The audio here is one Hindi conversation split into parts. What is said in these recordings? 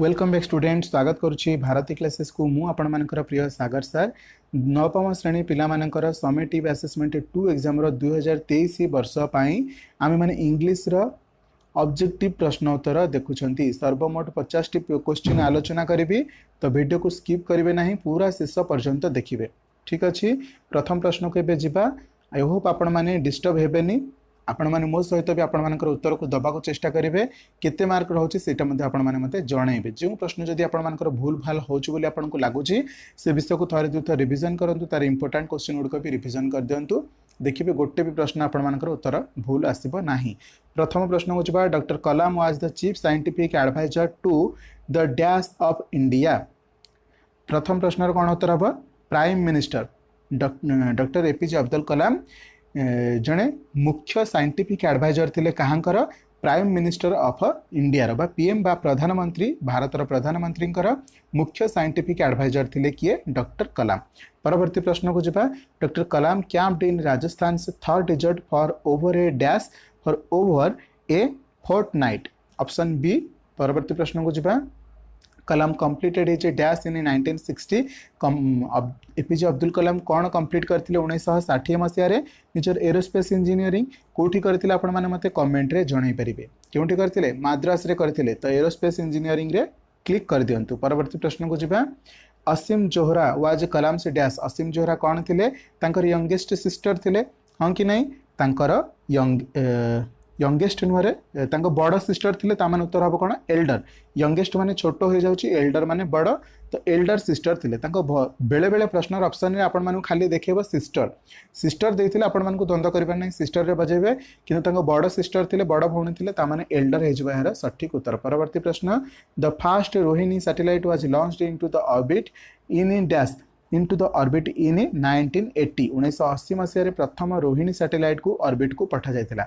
वेलकम बैक स्टूडेंट स्वागत करुच्ची भारती क्लासेस को मु आपण मानकर प्रिय सागर सर नवम श्रेणी पिला मानकर समेटिव असेसमेंट 2 एग्जाम रो 2023 वर्ष पई आमे माने इंग्लिश रो ऑब्जेक्टिव प्रश्न उत्तर देखुछंती सर्वमोट 50 टी क्वेश्चन आलोचना करिवि तो वीडियो को स्किप करिवे नाही पूरा शेष पर्यंत देखिबे। ठीक अछि, प्रथम प्रश्न को एबे जिबा। आई होप आपण माने डिस्टर्ब हेबेनी, आपण माने मो सहित भी आपण मानकर उत्तर को दबा को चेष्टा करेंगे। केते मार्क रहउछि सेटा मध्ये आपण माने मते जणाइबे। जो प्रश्न जदि आपण मानकर भूल भाल होउछि बोली आपण को लागुछि से विषय को थरे दुथ रिवीजन करंतु, तार इंपोर्टेंट क्वेश्चन गुड को भी रिवीजन कर दियंतु। देखिबे गोटे भी प्रश्न आपण मानकर उत्तर भूल आसीबो नाही। प्रथम प्रश्न होछि बा doctor Kalam was the chief scientific adviser to the dash of India. प्रथम प्रश्न रो कोन उत्तर हबो? Prime minister doctor APJ Abdul Kalam जड़े मुख्य साइंटिफिक एडवाइजर थिले कहांकर? प्राइम मिनिस्टर ऑफ इंडिया रो बा पीएम बा प्रधानमंत्री भारत रो प्रधानमंत्री मुख्य साइंटिफिक एडवाइजर थिले किए? डॉक्टर कलाम। परवर्ती प्रश्न को जिबा। डॉक्टर कलाम कैंप्ड इन राजस्थान से Thar desert for over a dash for over a fortnight. Option B. परवर्ती प्रश्न को जिबा। Kalam completed his dash in 1960। APJ Abdul Kalam कौन कंप्लीट करथिले 1960 मसीह रे निजर एरोस्पेस इंजीनियरिंग कोठी करथिले? आपण माने मते कमेंट रे जणाई परिबे। केउठी करथिले? मद्रास रे करथिले। तो एरोस्पेस इंजीनियरिंग रे क्लिक कर दियंतु। परवर्ती प्रश्न को जिबा। असीम जोहरा वाज कलाम से डैश। असीम जोहरा कौन थिले? तांकर यंगेस्ट सिस्टर थिले, हां कि नहीं? तांकर यंगेस्ट नुहरे तांको बड़ सिस्टर थिले, ता माने उत्तर हबो कोन? एल्डर। यंगेस्ट माने छोटो हो जाउची, एल्डर माने बड़, तो एल्डर सिस्टर थिले। तांको बेले बेले प्रश्न ऑप्शन रे आपण मानु खाली देखेबो सिस्टर सिस्टर देथिले, आपण मानु द्वंद्व करिबा नै, सिस्टर रे बजेबे, किंतु तांको बड़ सिस्टर थिले, बड़ भौणी थिले, ता माने एल्डर हे जबा हेर सठिक उत्तर। परवर्ती प्रश्न। The first Rohini satellite was launched into the orbit in dash into the orbit in 1980। 1980 मसीह प्रथम रोहिणी सैटेलाइट को ऑर्बिट को पठा जायतिला।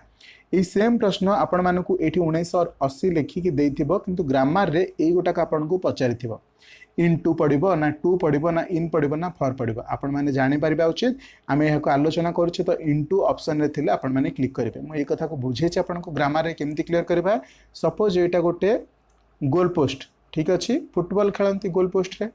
ये सेम प्रश्न आपण मानकु एठी 1980 लेखिकी देइथिबो, किंतु ग्रामर रे एई गोटाक आपण को पचारिथिबो। इनटू पड़िबो ना टू पड़िबो ना इन पड़िबो ना फॉर पड़िबो, आपण माने जानि परिबा उचित। आमे एहाको आलोचना करूछु, तो इनटू ऑप्शन रे थिले आपण माने क्लिक करिबे। म ए कथा को बुझेछि आपण को ग्रामर रे केमति क्लियर करबा। सपोज एटा गोटे गोल पोस्ट, ठीक अछि, फुटबॉल खेलंती गोल पोस्ट रे,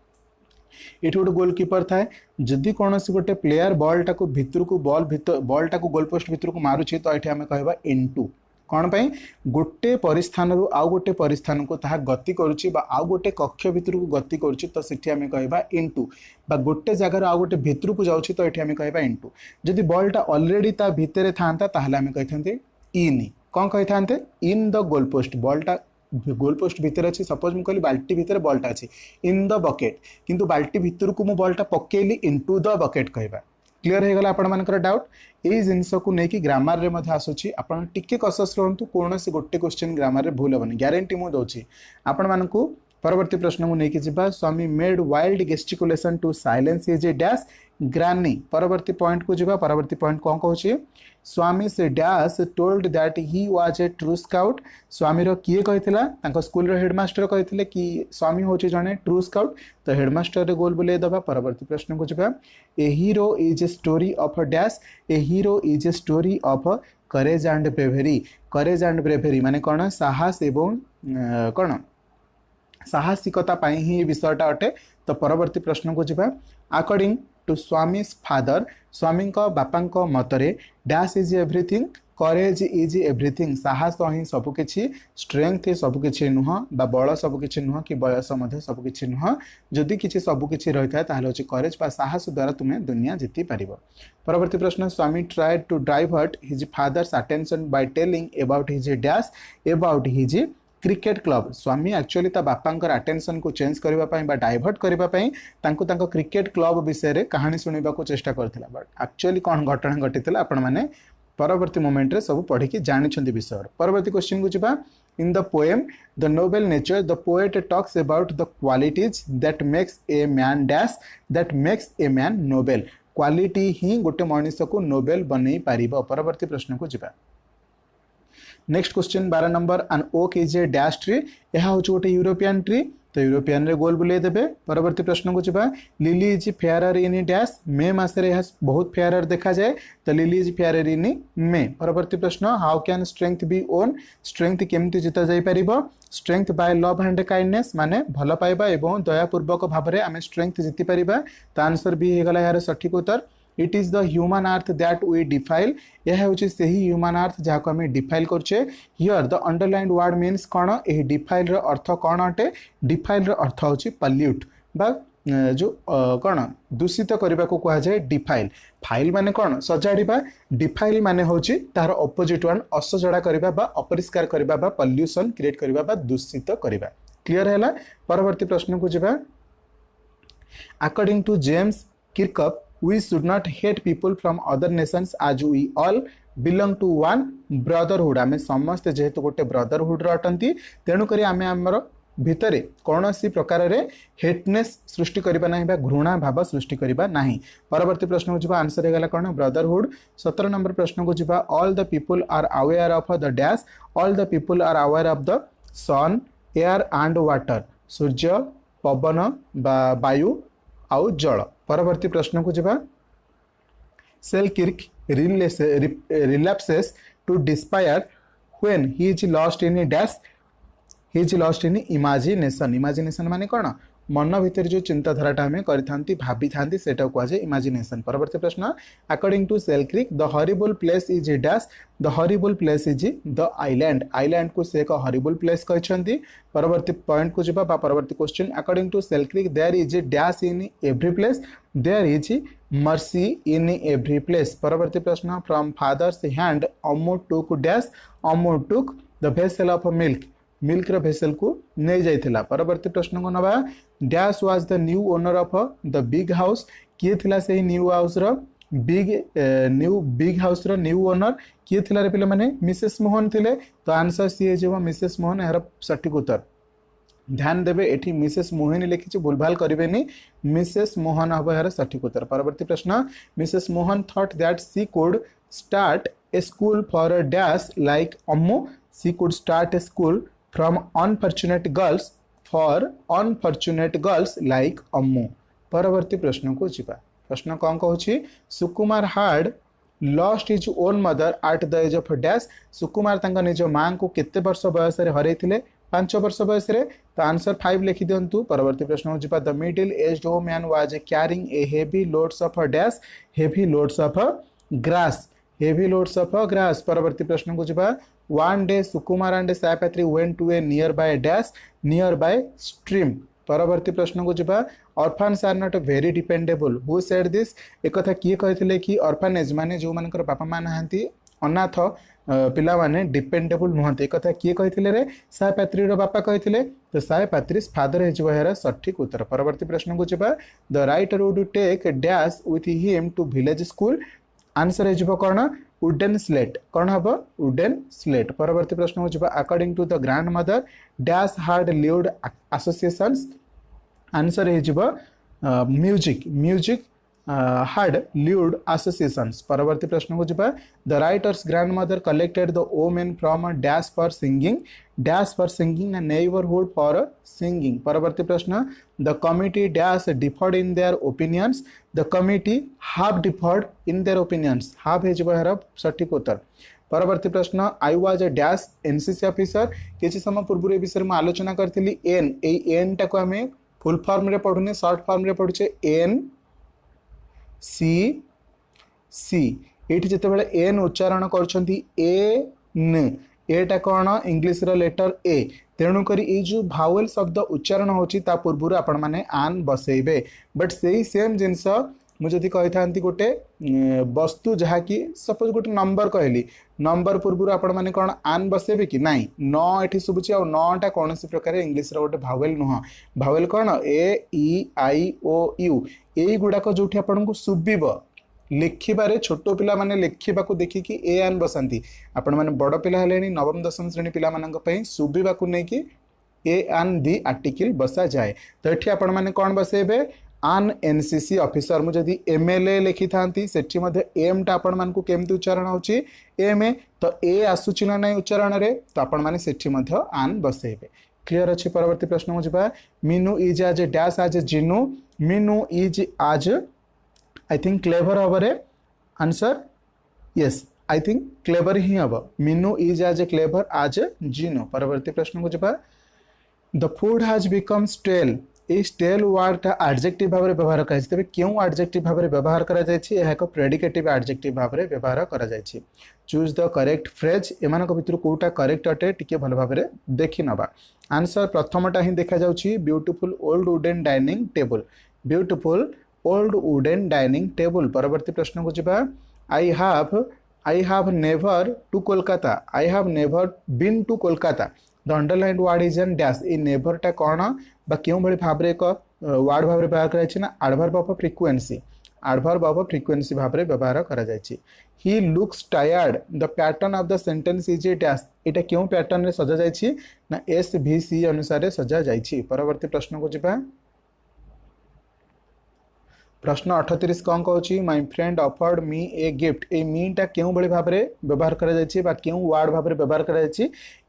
ये गोटे गोलकीपर थाए। जदि कौन गोटे प्लेयर बॉल टाक भितर को बॉल टाक गोलपोस्ट भितर को मारुछि, तो ये आम कह इनटू। कौन पाई? गोटे परिस्थान रु आउ गोटे परिस्थान को ताहा गति करुछि बा आउ गोटे कक्ष भितर को गति करुछि, तो सेठी आम कहबा इनटू। बा गोटे जगार आउ गोटे भितर को जाउछि, तो ये आम कहबा इनटू। जदि बॉलटा ऑलरेडी ता भितर थांता, ताहले आम कहिथांते इन। कौन कहिथांते? In the goalpost. बॉलटा गोलपोस्ट भितर अच्छी, सपोज मुझे कहली बाल्टी भितर बॉलटा अच्छी इन द बकेट, किंतु बाल्टी भितर को मु बॉलटा पकेली इनटू द बकेट कहबा। क्लियर हो गला आपण मानकर डाउट? एई जिंस को नेकी ग्रामर रे मध्ये आसुची, आपण टिके कसस रहंतु, कोनोसी गोटे क्वेश्चन ग्रामर रे भूल हबनी, ग्यारंटी मु दोची आपण मानकु। परवर्ती प्रश्न को नेकी जिबा। Swami made wild gesticulation to silence his dash granny. परवर्ती पॉइंट को जिबा। परवर्ती पॉइंट कौन कहूची? स्वामी से dash told that he was a true scout. Swami रो किए कहितला? तांको स्कूल रो हेडमास्टर कहितले कि स्वामी होची जने ट्रू स्काउट, तो हेडमास्टर रे गोल बोले दबा। परवर्ती प्रश्न को जिबा। A hero is a story of a dash. A hero is a story of courage and bravery. Courage and bravery माने कोन? साहस एवं कोन? साहसिकता पाई ही विषयटा अटे। तो परवर्ती प्रश्न को जिबा। अकॉर्डिंग टू स्वामीज फादर, स्वामी का बापा का मतरे dash is everything, courage is everything. साहस ही सबकि, स्ट्रेंथ सबकि नुह, बा बल सबकि नुह, कि बयस सबकि नुह। जदि किसी सबकि रही है ताहले होची करेज बा साहस द्वारा तुम्हें दुनिया जीति पारिबो। परवर्ती प्रश्न। Swami tried to divert his father's attention by telling about his dash about his cricket club. Swami actually ता बापांकर अटेंशन को चेंज करबा पई बा डाइवर्ट करबा पई तांको क्रिकेट क्लब विषय रे कहानी सुनिबा को चेष्टा करथिला, बट एक्चुअली कोन घटना घटितला आपण माने परवर्ती मोमेंट रे सब पढ़ी कि जानिछंती विषय। परवर्ती क्वेश्चन को जिबा। In the poem the noble nature the poet talks about the qualities that makes a man dash that makes a man noble. Quality ही गोटे मनुष्य को नोबेल बनै पारिबो। परवर्ती प्रश्न को जिबा। Next question 12 number. An oak is a dash tree. यह हूँ गोटे यूरोपियन ट्री। तो यूरोपियन रे गोल बुले देबे। परवर्ती प्रश्न को जिबा lily is fairer in dash May मासरे यह बहुत फेयरर देखा जाए तो lily is fairer in May. परवर्ती प्रश्न how can strength be won strength केमती जिता जाई परिबो strength by love and kindness माने भल पाइबा एवं दयापूर्वक भाव में आम स्ट्रेंथ जीति पारिबा। तो आंसर बी हो गला यार सठिक उत्तर it is the human earth that we defile यह हूँ से ह्यूमन अर्थ जहाँ को आम डिफाइल करछे। Here the underlined word means कौन यह डिफाइल रो अर्थ कौन अटे डिफाइल रो अर्थ होची पल्यूट बा जो कौन दूषित करने को कह जाए डिफाइल। फाइल माने कौन सजाड़ा डिफाइल माने होची तार अपोजिट वन असजड़ा करबा बा अपरिष्कार करबा बा पॉल्यूशन क्रिएट करबा बा दूषित करबा। क्लियर हैला। परवर्ती प्रश्न को जिबा according to James Kirkup we should not hate people from other nations as we all belong to one brotherhood आमे समस्त जेहेतु गोटे ब्रदरहुड अटंती तेणु करी आमे आमर भितरे कौन सी प्रकार रे हेटनेस सृष्टि करबा नाही बा घृणा भाव सृष्टि करबा नाही। परवर्ती प्रश्न को जिबा आंसर हे गला कौन ब्रदरहुड। 17 नंबर प्रश्न को जिबा all the people are aware of the dash all the people are aware of the sun air and water सूर्य पवन वायु आउ जल। परवर्ती प्रश्न को जिबा Selkirk relapses to despair when he is lost in dash he is lost in imagination imagination माने कौन मन भितर जो चिंताधाराटा आम करि भाभी था सेटा कह जाए इमेजिनेशन। परवर्ती प्रश्न according to Selkirk the horrible place is dash the horrible place is the island island को से एक हॉरिबल प्लेस कहते। परवर्ती पॉइंट को जिबा परवर्ती question according to Selkirk there is dash in every place there is mercy in every place. परवर्ती प्रश्न from father's hand Ammu took dash Ammu took the vessel of milk milk vessel को नहीं जाइथिला। परवर्ती प्रश्न को नबा dash was the new owner of the big house किए थिला से न्यू हाउस रो बिग हाउस रो न्यू ओनर किए थिला रे पिले माने मिसेस मोहन थिले। तो आंसर सी जेबो मिसेस मोहन यार सटीक उत्तर। ध्यान देवे एठी मिसेस मोहन लिखी भूलभाल करें मिसेस मोहन हम यार सठिक उत्तर। परवर्ती प्रश्न Mrs Mohan thought that she could start a school for dash like Ammu she could start a school from unfortunate girls for unfortunate girls like Ammu. परवर्ती प्रश्न को जीवा प्रश्न कौन कहूँ Sukumar had lost his own mother at the age of dash Sukumar तांका निज मां को केते वर्ष बयस रे हरैथिले 5 वर्ष बयस रे। तो आंसर 5 लिखि दिंतु। परवर्ती प्रश्न जीवा the middle aged man was carrying a heavy loads of dash heavy loads of grass heavy loads of grass. परवर्ती प्रश्न को जीवा one day Sukumar and Saipatri went to a nearby dash nearby stream. परवर्ती प्रश्न को जीवा orphans are not very dependable who said this एक कथा किए कहथिले कि ऑर्फनेज माने जो मानकर बापा मां नाहंती अनाथ पिला माने डिपेंडेबल नुहंती एक कथा किए कहथिले रे सायपात्री रो बापा कहथिले। तो सायपात्री फादर हे जो हेरा सठिक उत्तर। परवर्ती प्रश्न को जीवा the writer would take dash with him to village school answer हे जिवो कोन वुडन स्लेट कौन हम वुडन स्लेट। परवर्ती प्रश्न को according to the grandmother dash had lived associations answer है music music had lived associations. परवर्ती प्रश्न को the writer's grandmother collected the women from dash for singing neighbourhood for singing. परवर्ती प्रश्न the committee dash differed in their opinions the committee had differed in their opinions had है सठिक उत्तर। परवर्ती प्रश्न I was a dash NCC officer किसी समय पूर्व विषय में आलोचना करी एन एन टाक आम फुल फॉर्म रे पढ़ुने शॉर्ट फॉर्म रे पढ़ुचे एन सी सी ये जितेबाला एन उच्चारण कर एटा कौन इंग्लिश रो लेटर ए तेणुक ये जो भावेल शब्द उच्चारण होची ता पूर्व आपण माने आन बसैबे बट से सेम जिनस मुझे कही था गोटे वस्तु जहाँकि सपोज गोटे नंबर कहली नंबर पूर्व आपण मैंने कौन आन बसेबे कि नाई न ये शुभुची आ नटा कौन प्रकार इंग्लिश गोटे भावेल नुह भावेल कौन ए ई आई ओ यू यही गुड़ाक जो आपन को शुभ लिखिबारे छोट पिला माने लिखा देखिकी ए आन बसाती आपण मैंने बड़ पिला हेले नवम दशम श्रेणी पिला शुभा को लेकिन ए आन दी आर्टिकल बसा जाए। तो ये आपण मैंने कौन बसेबे आन एनसीसी ऑफिसर मुझे एमएलए लिखि था एम टा आपण मान को केमती उच्चारण होम ए तो ए आसूची ना नहीं उच्चारण रे तो आपण मैंने आन बसेबे। क्लियर अच्छी परवर्ती प्रश्न को जा मीनू इज आज डैश आज जिनू मीनू इज आज आई थिंक क्लेवर हम रे answer yes I think clever ही हम मीनू इज आज क्लेवर आज जिनू परवर्ती प्रश्न को जा the food has become stale ये स्टेल वर्ड एडजेक्टिव भाव में व्यवहार कर तेज क्यों एडजेक्टिव भाव में व्यवहार कर एक प्रेडिकेटिव एडजेक्टिव भाव में व्यवहार कर चूज द करेक्ट फ्रेज एम भितर कौटा करेक्ट अटे टी भल भाव में देखी नवा आंसर प्रथमटा ही देखा जाउछि beautiful old wooden dining table beautiful old wooden dining table परवर्ती प्रश्न को जा I have never to Kolkata I have never been to Kolkata the underline word is an dash ये नेभरटा कौन बा क्यों भली भाव एक वर्ड भाव में व्यवहार कर adverb of frequency adverb of frequency भाव में व्यवहार कर he looks tired the pattern of the sentence is a dash यहाँ क्यों पैटर्न रे सजा जाइछि ना SVC अनुसार सजा जाइछि परवर्ती प्रश्न को जा प्रश्न 38 कौन कहूँ my friend offered me a gift a मीटा क्यों भली भाव में व्यवहार कर क्यों वर्ड भाव में व्यवहार कर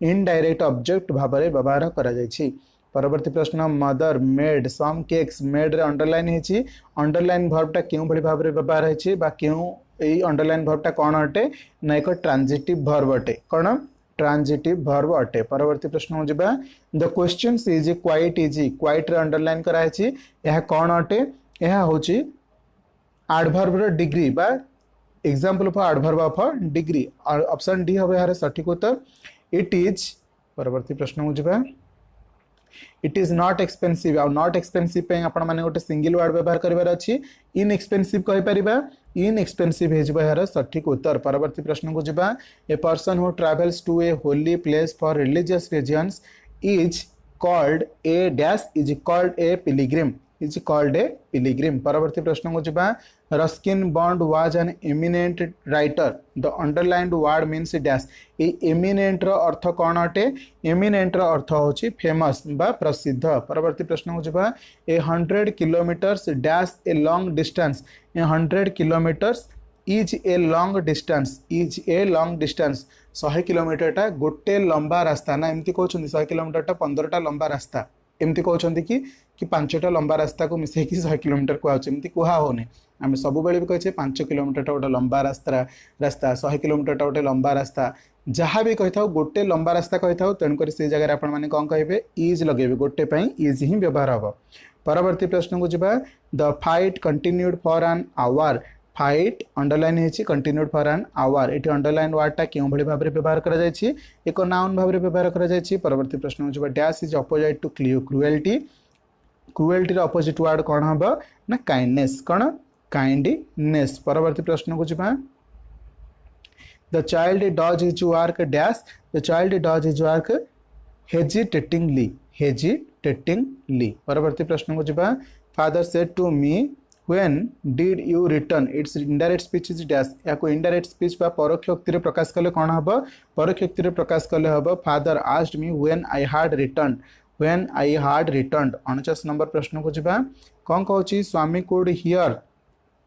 इनडायरेक्ट ऑब्जेक्ट भाव में व्यवहार कर परवर्ती प्रश्न mother made some cakes made रे अंडरलाइन है अंडरलाइन भर्बटा क्यों भली भाव में व्यवहार है क्यों यही अंडरलाइन भर्बटा कौन अटे ना एक ट्रांजिटिव भर्ब अटे कौन ट्रांजिटिव भर्ब अटे परवर्ती प्रश्न हो जा द क्वेश्चन इज क्वाइट रे अंडरलाइन कराई यह कौन अटे यह हूँ एडवर्ब डिग्री बा example of adverb of degree option D हम यार सठिक उत्तर इट इज परवर्ती प्रश्न हो जा इट इज नॉट एक्सपेंसिव आ नॉट एक्सपेंसिव पे आपण माने गोटे सिंगल वर्ड व्यवहार करिवार अछि इनएक्सपेंसिव कहि परिबा इनएक्सपेंसिव हे जबा यार सठिक उत्तर परवर्ती प्रश्न को जिबा a person who travels to a holy place for religious reasons is called a dash is called a pilgrim is called a pilgrim परवर्ती प्रश्न को जिबा Ruskin Bond was an eminent writer the underlined word means dash a eminent रो अर्थ कौन अटे एमिनेंट रो अर्थ होची फेमस बा प्रसिद्ध परवर्ती प्रश्न को जिबा ए 100 kilometres dash a long distance A 100 kilometres is a long distance is a long distance 100 kilometre टा गोटे लंबा रास्ता ना एमती कहउछन 100 किलोमीटर टा 15 टा लंबा रास्ता एमती कहउछन कि 5टा लंबा रास्ता को मिसे 100 किलोमीटर कहउछ कुहा होने आम सब बेले भी कहे 5 किलोमीटर गोटे लंबा रास्ता 100 किलोमीटर गोटे लंबा रास्ता जहाँ भी कही था गोटे लंबा रास्ता कही था तेणुक से जगह आप कौन कहे इज लगे गोटे इज ही व्यवहार हम परवर्ती प्रश्न को जा the fight continued for an hour fight underline है कंटिन्यूड फॉर एन आवर ये अंडरलाइन वर्डटा क्यों भली भाव में व्यवहार कर एक नाउन भाव में व्यवहार कर परवर्ती प्रश्न को dash is opposite to cruelty cruelty opposite word कौन हम ना काइंडनेस कौन काइंडनेस परवर्ती प्रश्न को जा the child does his work dash the child does his work hesitatingly परवर्ती प्रश्न को जा father said to me when did you return it's indirect speech is dash या इनडायरेक्ट स्पीच बा परोक्ष उक्ति प्रकाश कले कौन हम परोक्ष उक्ति प्रकाश कले हम father asked me when I had return 49 number प्रश्न को जा कौन कहूँ Swami could hear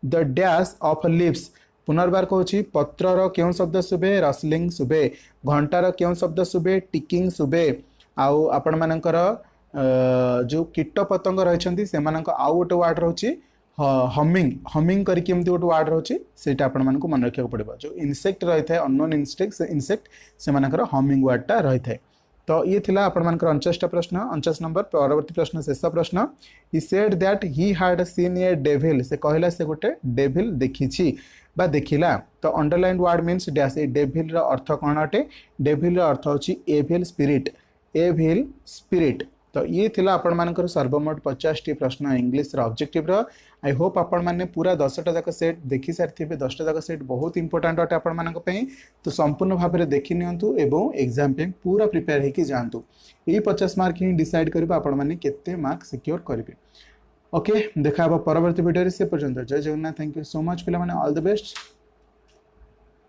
the dash of leaves पुनर्बार कहूँ पत्रर क्यों शब्द शुभे रसलिंग शुभे घंटार क्यों शब्द शुभे टिकिंग शुभे आउ आपण मानकर जो कीट पतंग रही से आउ गोटे वार्ड रोचे हमिंग करके एमती गोटे वार्ड रोचे से मन रखा पड़ो जो इनसेक्ट रही है अननोन इनसेक्ट से हमिंग वार्डटा रही है तो ये थिला आपण मानकर 49टा प्रश्न 49 नंबर परवर्ती प्रश्न शेष प्रश्न he said that he had seen A devil से कहला से गोटे डेविल देखी बा देखिला तो अंडरलाइन वर्ड मीन्स डैश ए डेविल रो अर्थ कौन अटे डेविल रो अर्थ होची एविल स्पिरिट तो ये थिला आपण मानकर सर्वमोट 50टी प्रश्न इंग्लिश रो ऑब्जेक्टिव रो आई होप आपण माने पूरा 10टा जाक सेट देखि सारथिबे 10टा जाक सेट बहुत इंपोर्टेंट अटे आपण मानक पई तो संपूर्ण भाव में देखि नियंतु एवं एग्जाम पे पूरा प्रिपेयर हेकि जानतु ये 50 मार्क ही डिसाइड करबा आपण माने केते मार्क सिक्योर करिवे ओके देखा परवर्ती वीडियो से पर्यंत जय Jagannath thank you so much पिला माने ऑल द बेस्ट।